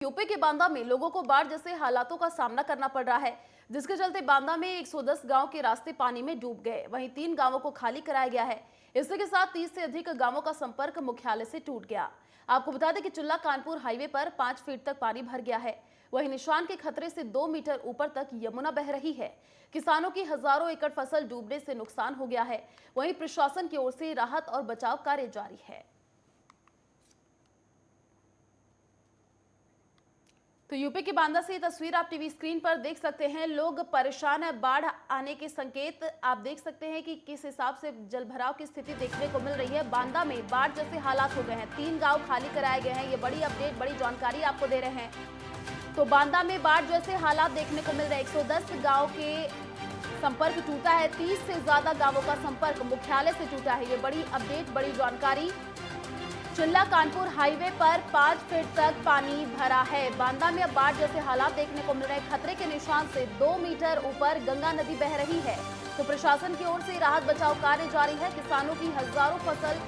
UP के बांदा में लोगों को बाढ़ जैसे हालातों का सामना करना पड़ रहा है, जिसके चलते बांदा में 110 गांव के रास्ते पानी में डूब गए। वहीं 3 गांवों को खाली कराया गया है। इसी के साथ 30 से अधिक गांवों का संपर्क मुख्यालय से टूट गया। आपको बता दें कि चिल्ला कानपुर हाईवे पर 5 फीट तक पानी भर गया है। वहीं निशान के खतरे से 2 मीटर ऊपर तक यमुना बह रही है। किसानों की हजारों एकड़ फसल डूबने से नुकसान हो गया है। वहीं प्रशासन की ओर से राहत और बचाव कार्य जारी है। तो यूपी के बांदा से ये तस्वीर आप टीवी स्क्रीन पर देख सकते हैं। लोग परेशान है, बाढ़ आने के संकेत आप देख सकते हैं कि किस हिसाब से जलभराव की स्थिति देखने को मिल रही है। बांदा में बाढ़ जैसे हालात हो गए हैं। 3 गांव खाली कराए गए हैं। ये बड़ी अपडेट, बड़ी जानकारी आपको दे रहे हैं। तो बांदा में बाढ़ जैसे हालात देखने को मिल रहे हैं। 110 गाँव के संपर्क टूटा है। 30 से ज्यादा गाँवों का संपर्क मुख्यालय से टूटा है। ये बड़ी अपडेट, बड़ी जानकारी। चिल्ला कानपुर हाईवे पर 5 फीट तक पानी भरा है। बांदा में अब बाढ़ जैसे हालात देखने को मिल रहे हैं। खतरे के निशान से 2 मीटर ऊपर गंगा नदी बह रही है। तो प्रशासन की ओर से राहत बचाव कार्य जारी है। किसानों की हजारों फसल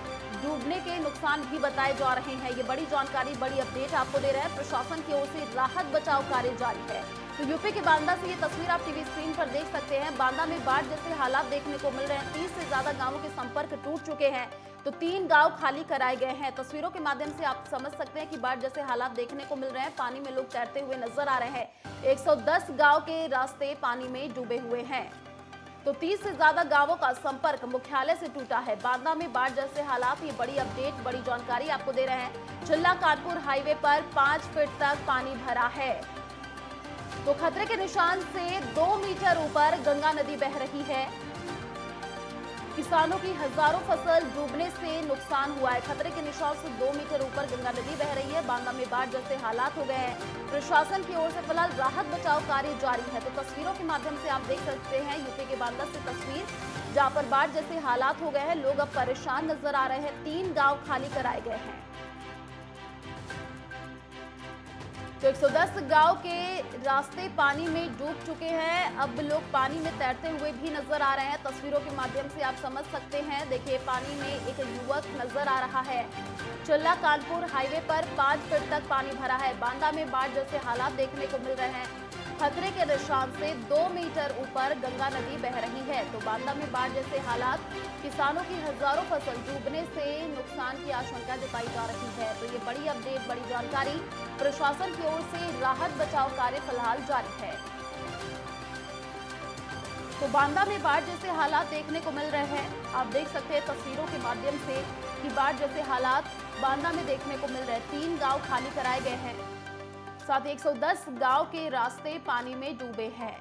डूबने के नुकसान भी बताए जा रहे हैं। ये बड़ी जानकारी, बड़ी अपडेट आपको दे रहे हैं। प्रशासन की ओर से राहत बचाव कार्य जारी है। तो यूपी के बांदा से ये तस्वीर आप टीवी स्क्रीन पर देख सकते हैं। बांदा में बाढ़ जैसे हालात देखने को मिल रहे हैं। 30 से ज्यादा गांवों के संपर्क टूट चुके हैं। तो 3 गांव खाली कराए गए हैं। तस्वीरों के माध्यम से आप समझ सकते हैं कि बाढ़ जैसे हालात देखने को मिल रहे हैं। पानी में लोग तैरते हुए नजर आ रहे हैं। 110 गांव के रास्ते पानी में डूबे हुए हैं। तो 30 से ज्यादा गांवों का संपर्क मुख्यालय से टूटा है। बांदा में बाढ़ जैसे हालात, ये बड़ी अपडेट, बड़ी जानकारी आपको दे रहे हैं। चिल्ला कानपुर हाईवे पर 5 फीट तक पानी भरा है। तो खतरे के निशान से 2 मीटर ऊपर गंगा नदी बह रही है। किसानों की हजारों फसल डूबने से नुकसान हुआ है। खतरे के निशान से 2 मीटर ऊपर गंगा नदी बह रही है। बांदा में बाढ़ जैसे हालात हो गए हैं। प्रशासन की ओर से फिलहाल राहत बचाव कार्य जारी है। तो तस्वीरों के माध्यम से आप देख सकते हैं यूपी के बांदा से तस्वीर, जहां पर बाढ़ जैसे हालात हो गए हैं। लोग अब परेशान नजर आ रहे हैं। 3 गांव खाली कराए गए हैं। तो 110 गांव के रास्ते पानी में डूब चुके हैं। अब लोग पानी में तैरते हुए भी नजर आ रहे हैं। तस्वीरों के माध्यम से आप समझ सकते हैं। देखिए, पानी में एक युवक नजर आ रहा है। चिल्ला कानपुर हाईवे पर 5 फीट तक पानी भरा है। बांदा में बाढ़ जैसे हालात देखने को मिल रहे हैं। खतरे के निशान से 2 मीटर ऊपर गंगा नदी बह रही है। तो बांदा में बाढ़ जैसे हालात, किसानों की हजारों फसल डूबने से नुकसान की आशंका जताई जा रही है। तो ये बड़ी अपडेट, बड़ी जानकारी। प्रशासन की ओर से राहत बचाव कार्य फिलहाल जारी है। तो बांदा में बाढ़ जैसे हालात देखने को मिल रहे हैं। आप देख सकते हैं तस्वीरों के माध्यम से कि बाढ़ जैसे हालात बांदा में देखने को मिल रहे हैं। 3 गांव खाली कराए गए हैं। साथ ही 110 गांव के रास्ते पानी में डूबे हैं।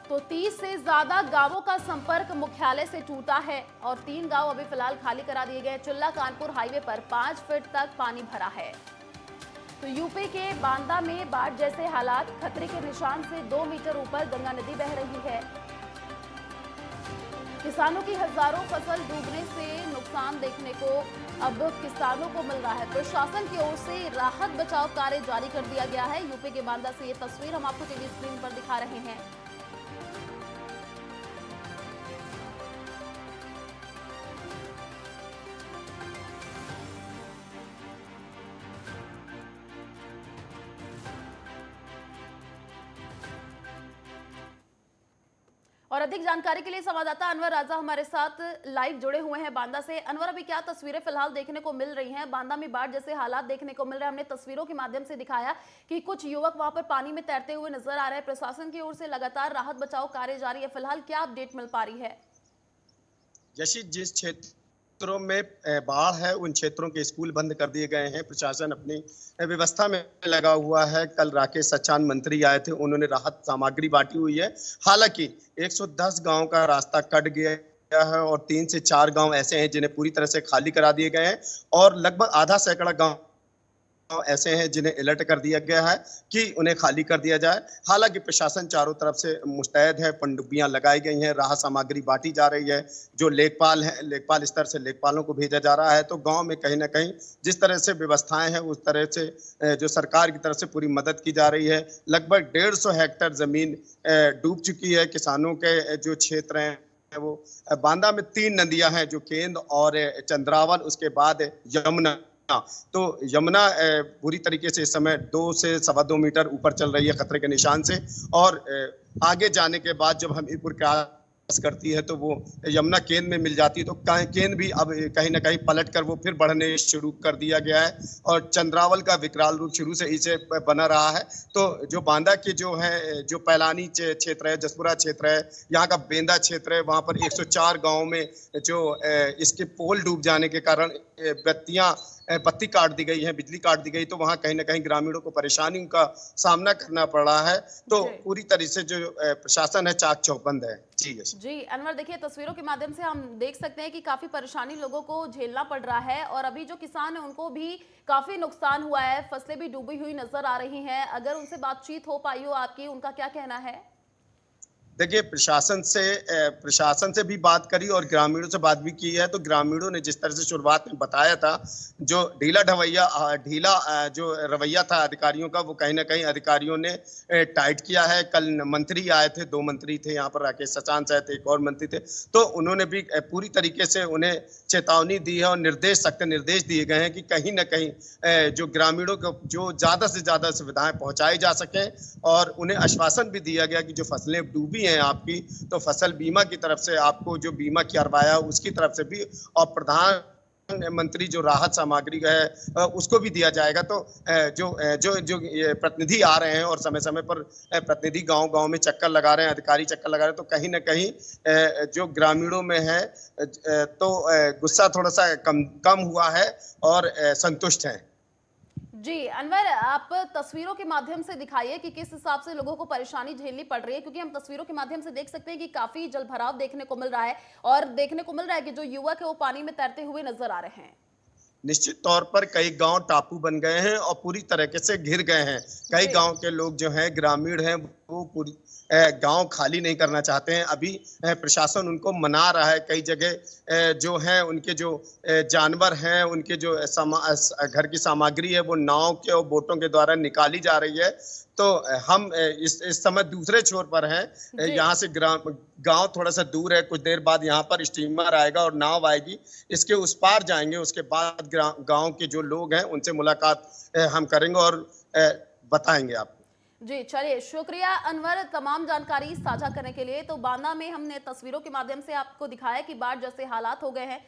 तो 30 से ज्यादा गांवों का संपर्क मुख्यालय से टूटा है और 3 गांव अभी फिलहाल खाली करा दिए गए। चिल्ला कानपुर हाईवे पर 5 फीट तक पानी भरा है। तो यूपी के बांदा में बाढ़ जैसे हालात, खतरे के निशान से 2 मीटर ऊपर गंगा नदी बह रही है। किसानों की हजारों फसल डूबने से नुकसान देखने को अब किसानों को मिल रहा है। प्रशासन की ओर से राहत बचाव कार्य जारी कर दिया गया है। यूपी के बांदा से ये तस्वीर हम आपको टीवी स्क्रीन पर दिखा रहे हैं। और अधिक जानकारी के लिए संवाददाता अनवर राजा हमारे साथ लाइव जुड़े हुए हैं बांदा से। अनवर, अभी क्या तस्वीरें फिलहाल देखने को मिल रही हैं? बांदा में बाढ़ जैसे हालात देखने को मिल रहे हैं। हमने तस्वीरों के माध्यम से दिखाया कि कुछ युवक वहां पर पानी में तैरते हुए नजर आ रहे हैं। प्रशासन की ओर से लगातार राहत बचाव कार्य जारी है। फिलहाल क्या अपडेट मिल पा रही है? जैसे जिस क्षेत्रों में बाढ़ है, उन क्षेत्रों के स्कूल बंद कर दिए गए हैं। प्रशासन अपनी व्यवस्था में लगा हुआ है। कल राकेश सचान मंत्री आए थे, उन्होंने राहत सामग्री बांटी हुई है। हालांकि 110 गांव का रास्ता कट गया है और 3 से 4 गांव ऐसे हैं जिन्हें पूरी तरह से खाली करा दिए गए हैं और लगभग आधा सैकड़ा गांव ऐसे हैं जिन्हें अलर्ट कर दिया गया है कि उन्हें खाली कर दिया जाए। हालांकि प्रशासन चारों तरफ से मुस्तैद है। पनडुब्बियां लगाई गई हैं, राहत सामग्री बांटी जा रही है। जो लेखपाल हैं, लेखपाल स्तर से लेखपालों को भेजा जा रहा है। तो गांव में कहीं ना कहीं जिस तरह से व्यवस्थाएं हैं, उस तरह से जो सरकार की तरफ से पूरी मदद की जा रही है। लगभग 150 हेक्टेयर जमीन डूब चुकी है। किसानों के जो क्षेत्र हैं वो बांदा में 3 नदियां हैं, जो केंद और चंद्रावन, उसके बाद यमुना तो यमुना पूरी तरीके से इस समय 2 से 2.25 मीटर ऊपर चल रही है खतरे के निशान से, और आगे जाने के बाद जब हमीरपुर क्रॉस करती है तो वो यमुना केंद्र में मिल जाती है, तो केंद्र भी अब कहीं ना कहीं पलट कर वो फिर बढ़ने शुरू कर दिया गया है, और चंद्रावल का विकराल रूप शुरू से इसे बना रहा है। तो जो बांदा के जो है, जो पैलानी क्षेत्र है, जसपुरा क्षेत्र है, यहाँ का बेंदा क्षेत्र है, वहां पर 104 गाँव में जो इसके पोल डूब जाने के कारण बत्ती काट दी गई है, बिजली काट दी गई, तो वहां कहीं ना कहीं ग्रामीणों को परेशानी का सामना करना पड़ रहा है। तो पूरी तरह से जो प्रशासन है चाक चौबंद है। जी अनवर, देखिए तस्वीरों के माध्यम से हम देख सकते हैं कि काफी परेशानी लोगों को झेलना पड़ रहा है, और अभी जो किसान है उनको भी काफी नुकसान हुआ है, फसलें भी डूबी हुई नजर आ रही हैं। अगर उनसे बातचीत हो पाई हो आपकी, उनका क्या कहना है? देखिए, प्रशासन से भी बात करी और ग्रामीणों से बात भी की है। तो ग्रामीणों ने जिस तरह से शुरुआत में बताया था, जो ढीला जो रवैया था अधिकारियों का, वो कहीं ना कहीं अधिकारियों ने टाइट किया है। कल मंत्री आए थे, 2 मंत्री थे यहाँ पर, राकेश सचान सहित एक और मंत्री थे, तो उन्होंने भी पूरी तरीके से उन्हें चेतावनी दी है और सख्त निर्देश दिए गए हैं कि कहीं ना कहीं जो ग्रामीणों को जो ज्यादा से ज्यादा सुविधाएं पहुंचाई जा सके, और उन्हें आश्वासन भी दिया गया कि जो फसलें डूबी हैं आपकी, तो फसल बीमा की तरफ से आपको जो बीमा करवाया उसकी तरफ से भी, और प्रधानमंत्री जो राहत सामग्री है उसको भी दिया जाएगा। तो जो ये प्रतिनिधि आ रहे हैं और समय समय पर प्रतिनिधि गांव में चक्कर लगा रहे हैं, अधिकारी चक्कर लगा रहे हैं, तो कहीं ना कहीं जो ग्रामीणों में है तो गुस्सा थोड़ा सा कम हुआ है और संतुष्ट है। जी अनवर, आप तस्वीरों के माध्यम से दिखाइए कि किस हिसाब से लोगों को परेशानी झेलनी पड़ रही है, क्योंकि हम तस्वीरों के माध्यम से देख सकते हैं कि काफी जलभराव देखने को मिल रहा है, और देखने को मिल रहा है कि जो युवक है वो पानी में तैरते हुए नजर आ रहे हैं। निश्चित तौर पर कई गांव टापू बन गए हैं और पूरी तरीके से घिर गए हैं। कई गांव के लोग जो हैं, ग्रामीण हैं, वो पूरी गांव खाली नहीं करना चाहते हैं। अभी प्रशासन उनको मना रहा है। कई जगह जो है उनके जो जानवर हैं, उनके जो घर की सामग्री है, वो नाव के और बोटों के द्वारा निकाली जा रही है। तो हम इस समय दूसरे छोर पर हैं। यहाँ से गांव थोड़ा सा दूर है। कुछ देर बाद यहाँ पर स्टीमर आएगा और नाव आएगी, इसके उस पार जाएंगे। उसके बाद गांव के जो लोग हैं उनसे मुलाकात हम करेंगे और बताएंगे आपको। जी चलिए, शुक्रिया अनवर तमाम जानकारी साझा करने के लिए। तो बांदा में हमने तस्वीरों के माध्यम से आपको दिखाया कि बाढ़ जैसे हालात हो गए हैं,